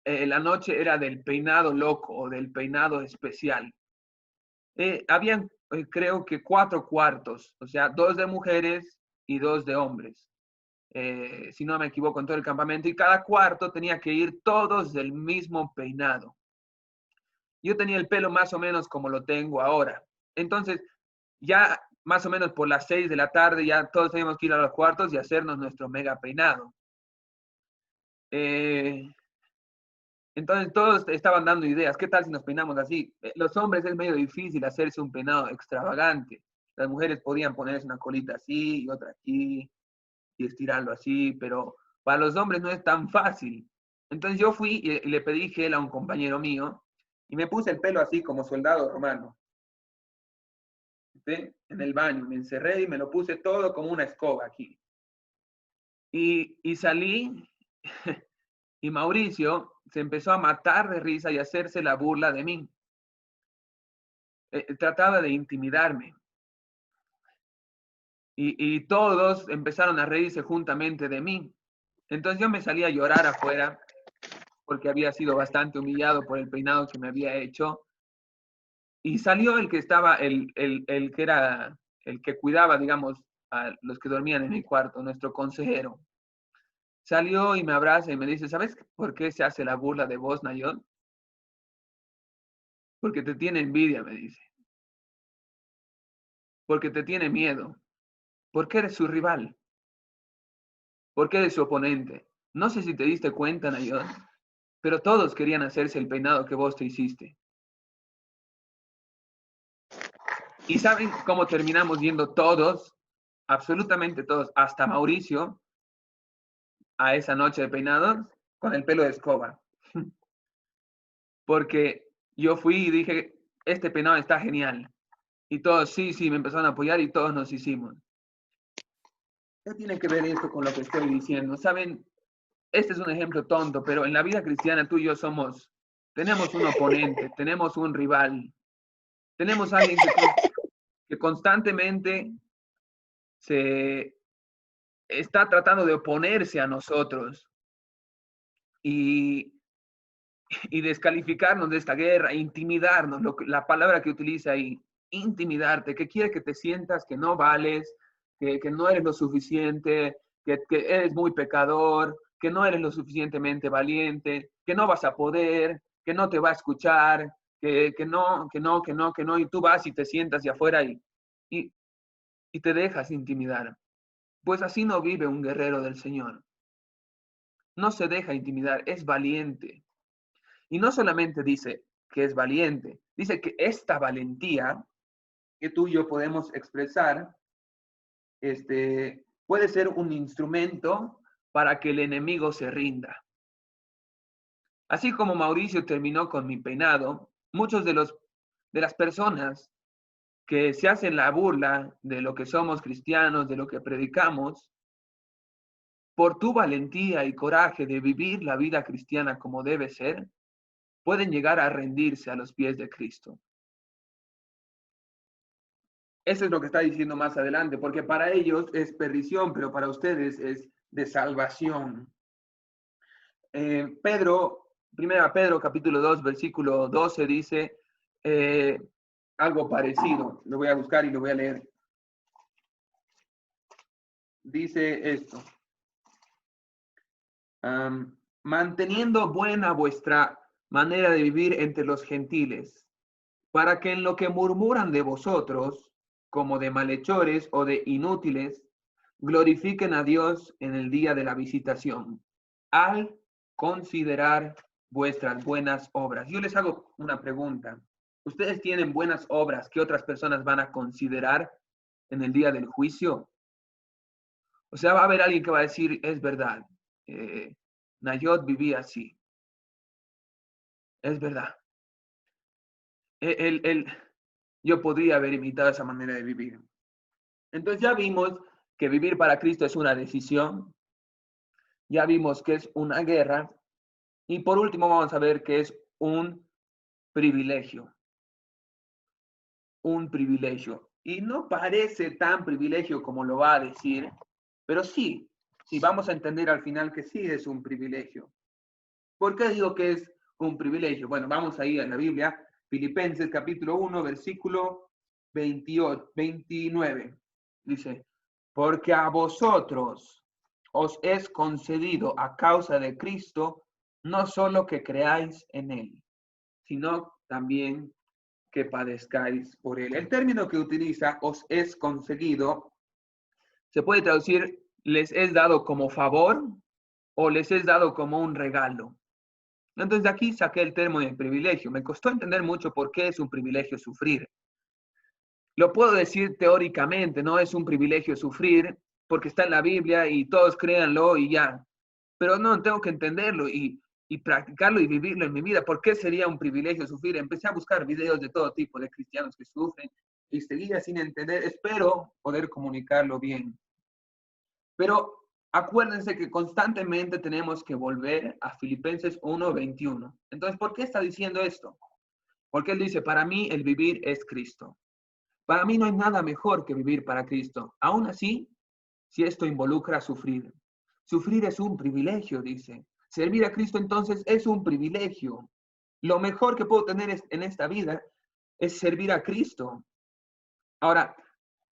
A: la noche era del peinado loco o del peinado especial. Habían, creo que 4 cuartos, o sea, 2 de mujeres y 2 de hombres. Si no me equivoco, en todo el campamento, y cada cuarto tenía que ir todos del mismo peinado. Yo tenía el pelo más o menos como lo tengo ahora. Entonces, ya más o menos por las 6 de la tarde, ya todos teníamos que ir a los cuartos y hacernos nuestro mega peinado. Entonces, todos estaban dando ideas. ¿Qué tal si nos peinamos así? Los hombres es medio difícil hacerse un peinado extravagante. Las mujeres podían ponerse una colita así y otra aquí y estirarlo así, pero para los hombres no es tan fácil. Entonces yo fui y le pedí gel a un compañero mío y me puse el pelo así como soldado romano. ¿Sí? En el baño, me encerré y me lo puse todo como una escoba aquí. Y salí y Mauricio se empezó a matar de risa y a hacerse la burla de mí. Trataba de intimidarme. Y todos empezaron a reírse juntamente de mí. Entonces yo me salí a llorar afuera porque había sido bastante humillado por el peinado que me había hecho. Y salió el que estaba, el que era, el que cuidaba, digamos, a los que dormían en mi cuarto, nuestro consejero. Salió y me abraza y me dice, ¿sabes por qué se hace la burla de vos, Nayón? Porque te tiene envidia, me dice. Porque te tiene miedo. Porque eres su rival. Porque eres su oponente. No sé si te diste cuenta, Nayón, pero todos querían hacerse el peinado que vos te hiciste. ¿Y saben cómo terminamos yendo todos? Absolutamente todos, hasta Mauricio, a esa noche de peinados, con el pelo de escoba. Porque yo fui y dije, este peinado está genial. Y todos, sí, sí, me empezaron a apoyar y todos nos hicimos. ¿Qué tiene que ver esto con lo que estoy diciendo? Saben, este es un ejemplo tonto, pero en la vida cristiana tú y yo tenemos un oponente, tenemos un rival, tenemos alguien que constantemente se está tratando de oponerse a nosotros y, y descalificarnos de esta guerra, intimidarnos, la palabra que utiliza ahí, intimidarte, que quiere que te sientas que no vales, que no eres lo suficiente, que eres muy pecador, que no eres lo suficientemente valiente, que no vas a poder, que no te va a escuchar, que no, y tú vas y te sientas de afuera y, y te dejas intimidar. Pues así no vive un guerrero del Señor. No se deja intimidar, es valiente. Y no solamente dice que es valiente, dice que esta valentía que tú y yo podemos expresar, puede ser un instrumento para que el enemigo se rinda. Así como Mauricio terminó con mi peinado, muchos de las personas que se hacen la burla de lo que somos cristianos, de lo que predicamos, por tu valentía y coraje de vivir la vida cristiana como debe ser, pueden llegar a rendirse a los pies de Cristo. Eso es lo que está diciendo más adelante, porque para ellos es perdición, pero para ustedes es de salvación. Primera Pedro capítulo 2, versículo 12 dice algo parecido. Lo voy a buscar y lo voy a leer. Dice esto. Manteniendo buena vuestra manera de vivir entre los gentiles, para que en lo que murmuran de vosotros, como de malhechores o de inútiles, glorifiquen a Dios en el día de la visitación, al considerar vuestras buenas obras. Yo les hago una pregunta. ¿Ustedes tienen buenas obras que otras personas van a considerar en el día del juicio? O sea, va a haber alguien que va a decir, es verdad, Nayot vivía así, es verdad. Yo podría haber imitado esa manera de vivir. Entonces ya vimos que vivir para Cristo es una decisión, ya vimos que es una guerra, y por último vamos a ver que es un privilegio, un privilegio. Y no parece tan privilegio como lo va a decir, pero sí, vamos a entender al final que sí es un privilegio. ¿Por qué digo que es un privilegio? Bueno, vamos ahí a la Biblia, Filipenses capítulo 1, versículo 28, 29. Dice, porque a vosotros os es concedido a causa de Cristo, no solo que creáis en Él, sino también que padezcáis por Él. El término que utiliza, os es concedido, se puede traducir, les es dado como favor o les es dado como un regalo. Entonces de aquí saqué el término de privilegio. Me costó entender mucho por qué es un privilegio sufrir. Lo puedo decir teóricamente, no es un privilegio sufrir porque está en la Biblia y todos créanlo y ya. Pero no, tengo que entenderlo y practicarlo y vivirlo en mi vida. ¿Por qué sería un privilegio sufrir? Empecé a buscar videos de todo tipo de cristianos que sufren y seguía sin entender. Espero poder comunicarlo bien. Pero acuérdense que constantemente tenemos que volver a Filipenses 1:21. Entonces, ¿por qué está diciendo esto? Porque él dice, para mí el vivir es Cristo. Para mí no hay nada mejor que vivir para Cristo. Aún así, si esto involucra sufrir. Sufrir es un privilegio, dice. Servir a Cristo entonces es un privilegio. Lo mejor que puedo tener en esta vida es servir a Cristo. Ahora,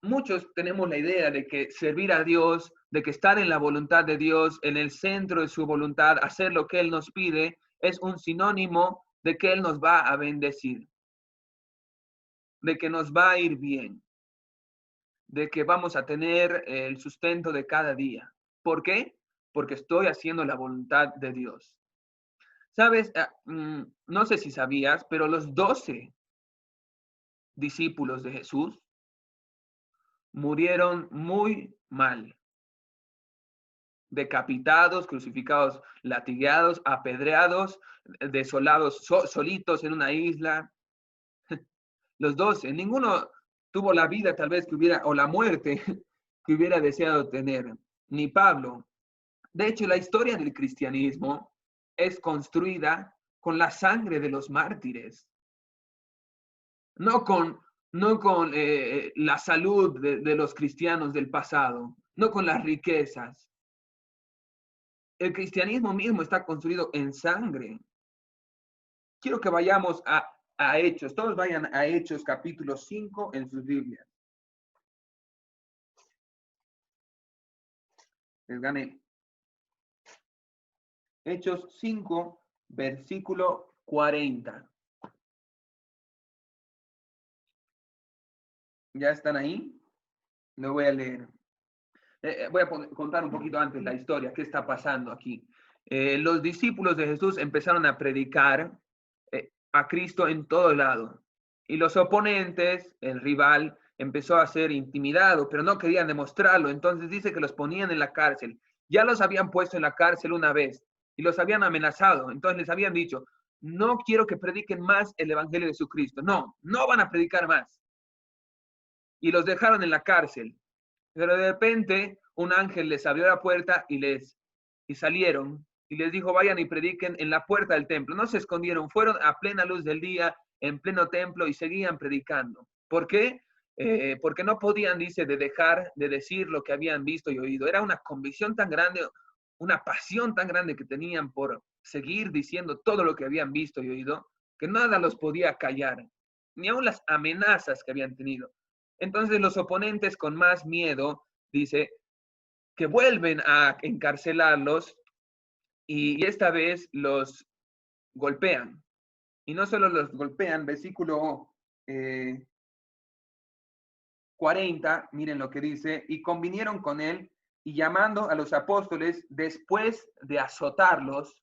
A: muchos tenemos la idea de que servir a Dios, de que estar en la voluntad de Dios, en el centro de su voluntad, hacer lo que Él nos pide, es un sinónimo de que Él nos va a bendecir, de que nos va a ir bien, de que vamos a tener el sustento de cada día. ¿Por qué? Porque estoy haciendo la voluntad de Dios. ¿Sabes? No sé si sabías, pero los 12 discípulos de Jesús murieron muy mal. Decapitados, crucificados, latigados, apedreados, desolados, solitos en una isla. Los 12, ninguno tuvo la vida tal vez que hubiera, o la muerte que hubiera deseado tener, ni Pablo. De hecho, la historia del cristianismo es construida con la sangre de los mártires, no con, no con la salud de los cristianos del pasado, no con las riquezas. El cristianismo mismo está construido en sangre. Quiero que vayamos a Hechos. Todos vayan a Hechos capítulo 5 en sus Biblias. Les gané. Hechos 5, versículo 40. ¿Ya están ahí? Lo voy a leer. Voy a contar un poquito antes la historia, qué está pasando aquí. Los discípulos de Jesús empezaron a predicar a Cristo en todo lado. Y los oponentes, el rival, empezó a ser intimidado, pero no querían demostrarlo. Entonces dice que los ponían en la cárcel. Ya los habían puesto en la cárcel una vez y los habían amenazado. Entonces les habían dicho, no quiero que prediquen más el evangelio de Jesucristo. No, no van a predicar más. Y los dejaron en la cárcel. Pero de repente un ángel les abrió la puerta y salieron y les dijo, vayan y prediquen en la puerta del templo. No se escondieron, fueron a plena luz del día, en pleno templo y seguían predicando. ¿Por qué? Porque no podían, dice, de dejar de decir lo que habían visto y oído. Era una convicción tan grande, una pasión tan grande que tenían por seguir diciendo todo lo que habían visto y oído, que nada los podía callar, ni aun las amenazas que habían tenido. Entonces los oponentes con más miedo, dice, que vuelven a encarcelarlos y esta vez los golpean. Y no solo los golpean, versículo 40, miren lo que dice, y convinieron con él, y llamando a los apóstoles, después de azotarlos,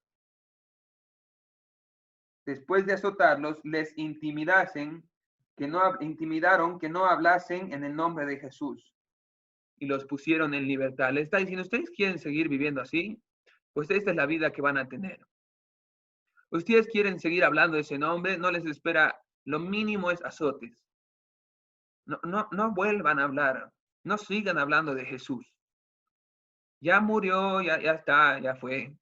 A: les intimidaron que no hablasen en el nombre de Jesús. Y los pusieron en libertad. Les está diciendo, ¿ustedes quieren seguir viviendo así? Pues esta es la vida que van a tener. Ustedes quieren seguir hablando de ese nombre, no les espera, lo mínimo es azotes. No vuelvan a hablar, no sigan hablando de Jesús. Ya murió, ya está, ya fue.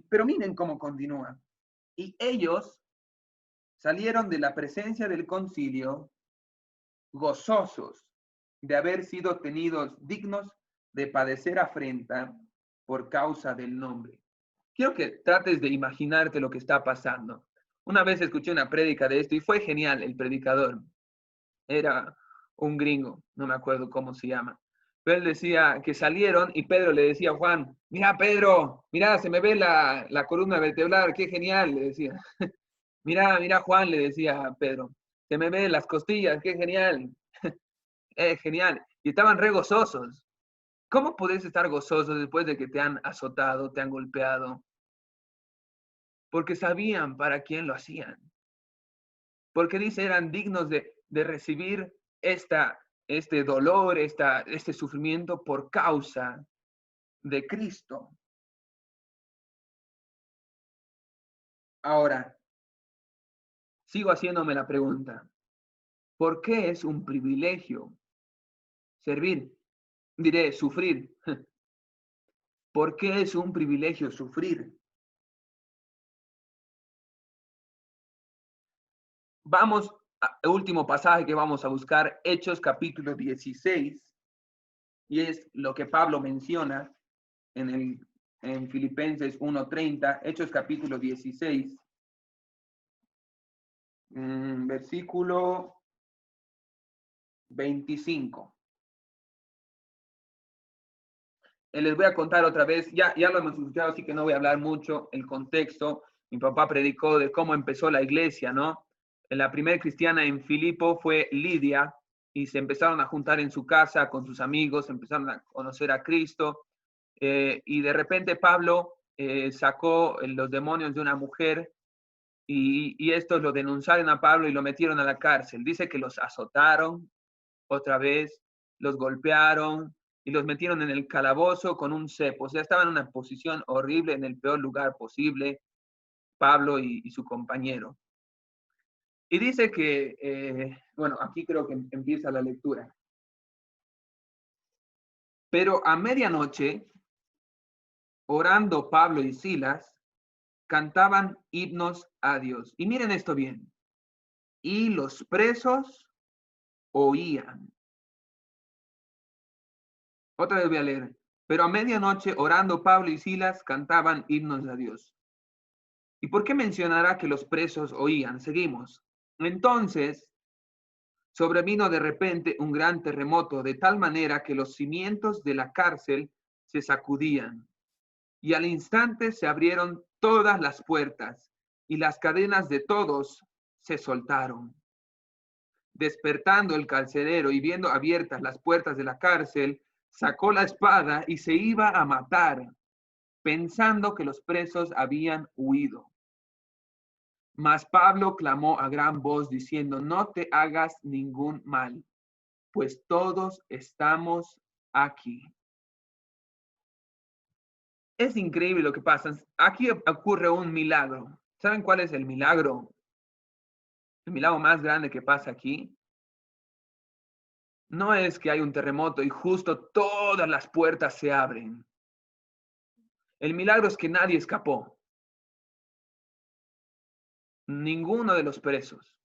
A: Pero miren cómo continúa. Y ellos salieron de la presencia del concilio gozosos de haber sido tenidos dignos de padecer afrenta por causa del nombre. Quiero que trates de imaginarte lo que está pasando. Una vez escuché una prédica de esto y fue genial el predicador. Era un gringo, no me acuerdo cómo se llama. Pero él decía que salieron y Pedro le decía a Juan, mira Pedro, mira, se me ve la columna vertebral, qué genial, le decía. Mira Juan, le decía a Pedro, se me ven las costillas, qué genial. Genial. Y estaban re gozosos. ¿Cómo podés estar gozosos después de que te han azotado, te han golpeado? Porque sabían para quién lo hacían. Porque dice, eran dignos de recibir este dolor, este sufrimiento por causa de Cristo. Ahora, sigo haciéndome la pregunta, ¿por qué es un privilegio servir? Diré, sufrir. ¿Por qué es un privilegio sufrir? Vamos al último pasaje que vamos a buscar, Hechos capítulo 16, y es lo que Pablo menciona en Filipenses 1:30, Hechos capítulo 16, versículo 25. Les voy a contar otra vez, ya lo hemos escuchado, así que no voy a hablar mucho el contexto. Mi papá predicó de cómo empezó la iglesia, ¿no? La primera cristiana en Filipo fue Lidia, y se empezaron a juntar en su casa con sus amigos, empezaron a conocer a Cristo, y de repente Pablo sacó los demonios de una mujer, y estos lo denunciaron a Pablo y lo metieron a la cárcel. Dice que los azotaron otra vez, los golpearon y los metieron en el calabozo con un cepo. O sea, estaban en una posición horrible, en el peor lugar posible, Pablo y su compañero. Y dice que, bueno, aquí creo que empieza la lectura. Pero a medianoche, orando Pablo y Silas, cantaban himnos a Dios. Y miren esto bien. Y los presos oían. Otra vez voy a leer. Pero a medianoche, orando Pablo y Silas, cantaban himnos a Dios. ¿Y por qué mencionará que los presos oían? Seguimos. Entonces sobrevino de repente un gran terremoto, de tal manera que los cimientos de la cárcel se sacudían. Y al instante se abrieron todas las puertas y las cadenas de todos se soltaron. Despertando el carcelero y viendo abiertas las puertas de la cárcel, sacó la espada y se iba a matar, pensando que los presos habían huido. Mas Pablo clamó a gran voz diciendo, no te hagas ningún mal, pues todos estamos aquí. Es increíble lo que pasa. Aquí ocurre un milagro. ¿Saben cuál es el milagro? El milagro más grande que pasa aquí no es que hay un terremoto y justo todas las puertas se abren. El milagro es que nadie escapó. Ninguno de los presos.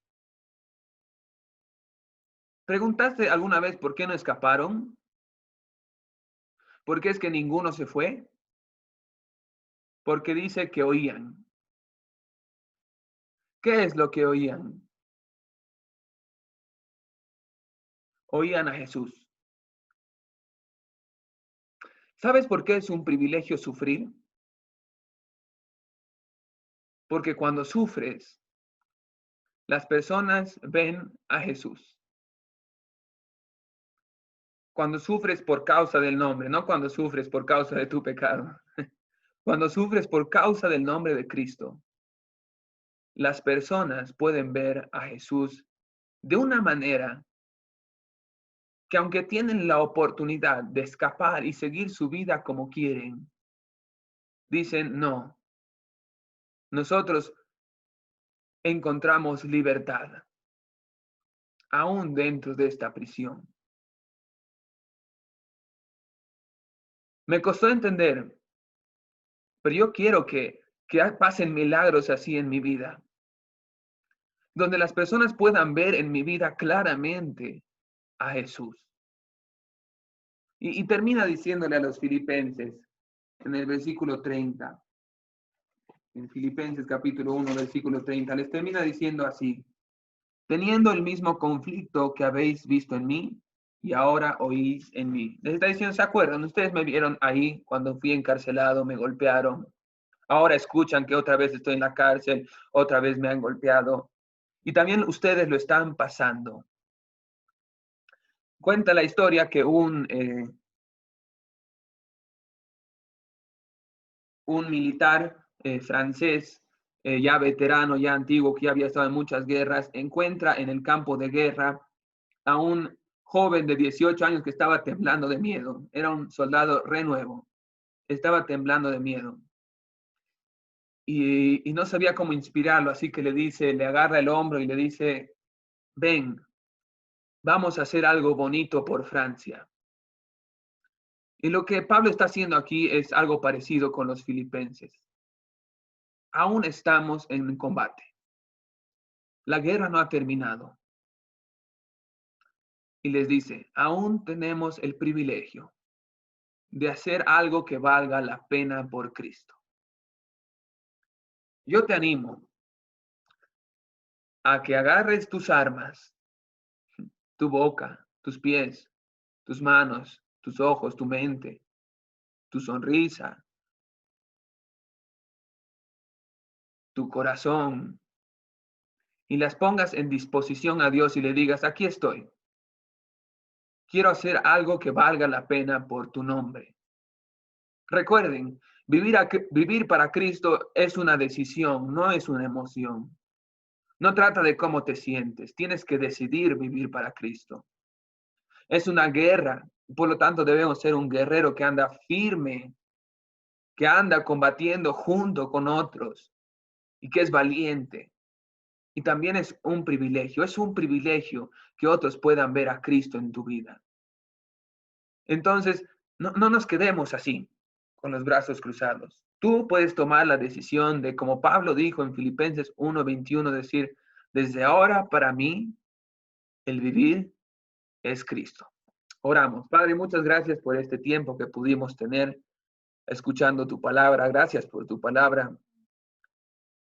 A: ¿Preguntaste alguna vez por qué no escaparon? ¿Por qué es que ninguno se fue? Porque dice que oían. ¿Qué es lo que oían? Oían a Jesús. ¿Sabes por qué es un privilegio sufrir? Porque cuando sufres, las personas ven a Jesús. Cuando sufres por causa del nombre, no cuando sufres por causa de tu pecado. Cuando sufres por causa del nombre de Cristo, las personas pueden ver a Jesús de una manera que aunque tienen la oportunidad de escapar y seguir su vida como quieren, dicen, no, nosotros encontramos libertad, aún dentro de esta prisión. Me costó entender, pero yo quiero que pasen milagros así en mi vida, donde las personas puedan ver en mi vida claramente a Jesús. Y termina diciéndole a los filipenses en el versículo 30, en Filipenses capítulo 1, versículo 30, les termina diciendo así, teniendo el mismo conflicto que habéis visto en mí y ahora oís en mí. Les está diciendo, ¿se acuerdan? Ustedes me vieron ahí cuando fui encarcelado, me golpearon. Ahora escuchan que otra vez estoy en la cárcel, otra vez me han golpeado. Y también ustedes lo están pasando. Cuenta la historia que un militar francés, ya veterano, ya antiguo, que ya había estado en muchas guerras, encuentra en el campo de guerra a un joven de 18 años que estaba temblando de miedo. Era un soldado renuevo. Estaba temblando de miedo. Y no sabía cómo inspirarlo, así que le agarra el hombro y le dice, ven, vamos a hacer algo bonito por Francia. Y lo que Pablo está haciendo aquí es algo parecido con los filipenses. Aún estamos en combate. La guerra no ha terminado. Y les dice, aún tenemos el privilegio de hacer algo que valga la pena por Cristo. Yo te animo a que agarres tus armas, tu boca, tus pies, tus manos, tus ojos, tu mente, tu sonrisa, tu corazón, y las pongas en disposición a Dios y le digas, aquí estoy. Quiero hacer algo que valga la pena por tu nombre. Recuerden, vivir para Cristo es una decisión, no es una emoción. No trata de cómo te sientes, tienes que decidir vivir para Cristo. Es una guerra, por lo tanto debemos ser un guerrero que anda firme, que anda combatiendo junto con otros y que es valiente. Y también es un privilegio que otros puedan ver a Cristo en tu vida. Entonces, no nos quedemos así, con los brazos cruzados. Tú puedes tomar la decisión de, como Pablo dijo en Filipenses 1:21, decir, desde ahora para mí el vivir es Cristo. Oramos. Padre, muchas gracias por este tiempo que pudimos tener escuchando tu palabra. Gracias por tu palabra,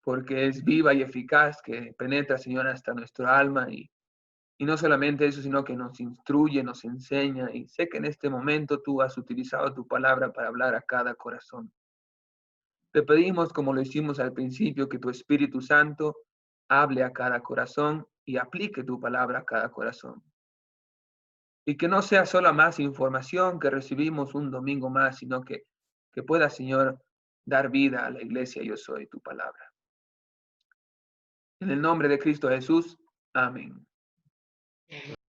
A: porque es viva y eficaz, que penetra, Señor, hasta nuestro alma y no solamente eso, sino que nos instruye, nos enseña. Y sé que en este momento tú has utilizado tu palabra para hablar a cada corazón. Te pedimos, como lo hicimos al principio, que tu Espíritu Santo hable a cada corazón y aplique tu palabra a cada corazón. Y que no sea solo más información que recibimos un domingo más, sino que pueda, Señor, dar vida a la iglesia. Yo soy tu palabra. En el nombre de Cristo Jesús. Amén.